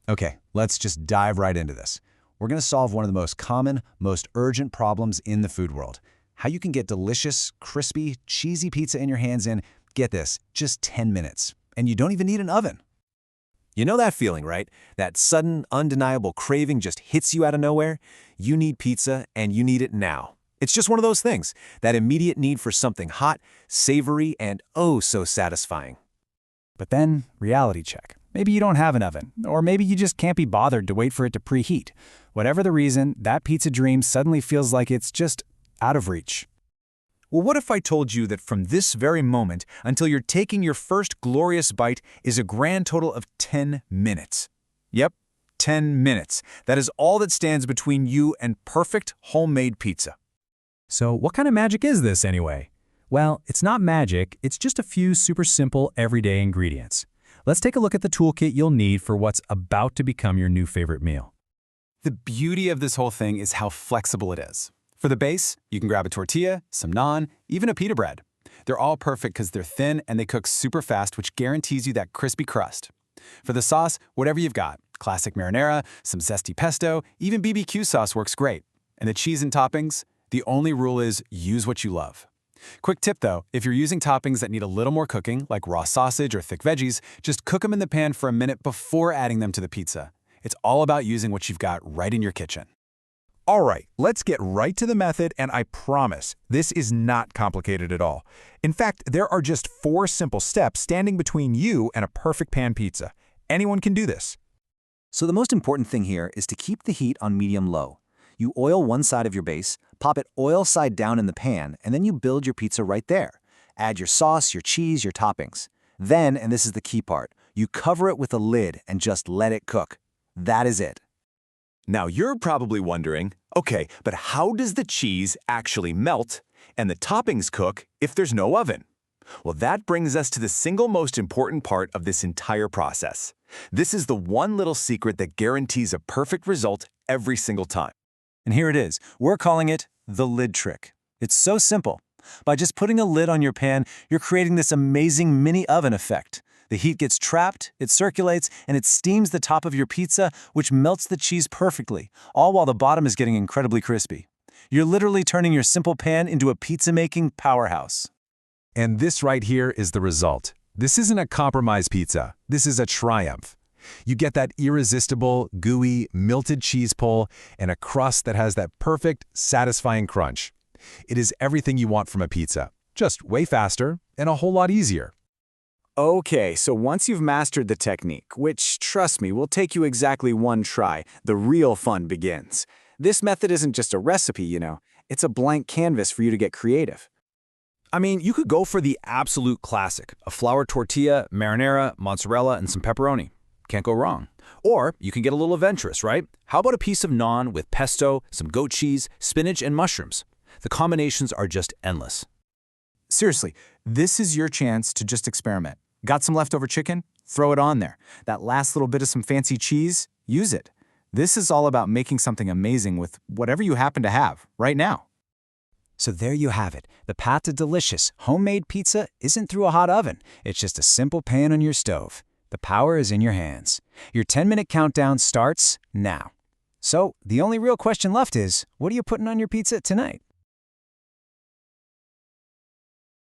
Okay, let's just dive right into this. We're going to solve one of the most common, most urgent problems in the food world. How you can get delicious, crispy, cheesy pizza in your hands in, get this, just 10 minutes. And you don't even need an oven. You know that feeling, right? That sudden, undeniable craving just hits you out of nowhere? You need pizza, and you need it now. It's just one of those things, that immediate need for something hot, savory, and oh so satisfying. But then, reality check. Maybe you don't have an oven, or maybe you just can't be bothered to wait for it to preheat. Whatever the reason, that pizza dream suddenly feels like it's just out of reach. Well, what if I told you that from this very moment until you're taking your first glorious bite is a grand total of 10 minutes? Yep, 10 minutes. That is all that stands between you and perfect homemade pizza. So what kind of magic is this anyway? Well, it's not magic, it's just a few super simple everyday ingredients. Let's take a look at the toolkit you'll need for what's about to become your new favorite meal. The beauty of this whole thing is how flexible it is. For the base, you can grab a tortilla, some naan, even a pita bread. They're all perfect because they're thin and they cook super fast, which guarantees you that crispy crust. For the sauce, whatever you've got. Classic marinara, some zesty pesto, even BBQ sauce works great. And the cheese and toppings? The only rule is use what you love. Quick tip though, if you're using toppings that need a little more cooking, like raw sausage or thick veggies, just cook them in the pan for a minute before adding them to the pizza. It's all about using what you've got right in your kitchen. All right, let's get right to the method, and I promise, this is not complicated at all. In fact, there are just 4 simple steps standing between you and a perfect pan pizza. Anyone can do this. So the most important thing here is to keep the heat on medium-low. You oil one side of your base, pop it oil side down in the pan, and then you build your pizza right there. Add your sauce, your cheese, your toppings. Then, and this is the key part, you cover it with a lid and just let it cook. That is it. Now you're probably wondering, okay, but how does the cheese actually melt and the toppings cook if there's no oven? Well, that brings us to the single most important part of this entire process. This is the one little secret that guarantees a perfect result every single time. And here it is. We're calling it the lid trick. It's so simple. By just putting a lid on your pan, you're creating this amazing mini oven effect. The heat gets trapped, it circulates, and it steams the top of your pizza, which melts the cheese perfectly, all while the bottom is getting incredibly crispy. You're literally turning your simple pan into a pizza-making powerhouse. And this right here is the result. This isn't a compromise pizza. This is a triumph. You get that irresistible, gooey, melted cheese pull and a crust that has that perfect, satisfying crunch. It is everything you want from a pizza, just way faster and a whole lot easier. Okay, so once you've mastered the technique, which, trust me, will take you exactly one try, the real fun begins. This method isn't just a recipe, you know. It's a blank canvas for you to get creative. I mean, you could go for the absolute classic, a flour tortilla, marinara, mozzarella, and some pepperoni. Can't go wrong. Or you can get a little adventurous, right? How about a piece of naan with pesto, some goat cheese, spinach, and mushrooms? The combinations are just endless. Seriously, this is your chance to just experiment. Got some leftover chicken? Throw it on there. That last little bit of some fancy cheese? Use it. This is all about making something amazing with whatever you happen to have right now. So there you have it. The path to delicious, homemade pizza isn't through a hot oven. It's just a simple pan on your stove. The power is in your hands. Your 10-minute countdown starts now. So the only real question left is, what are you putting on your pizza tonight?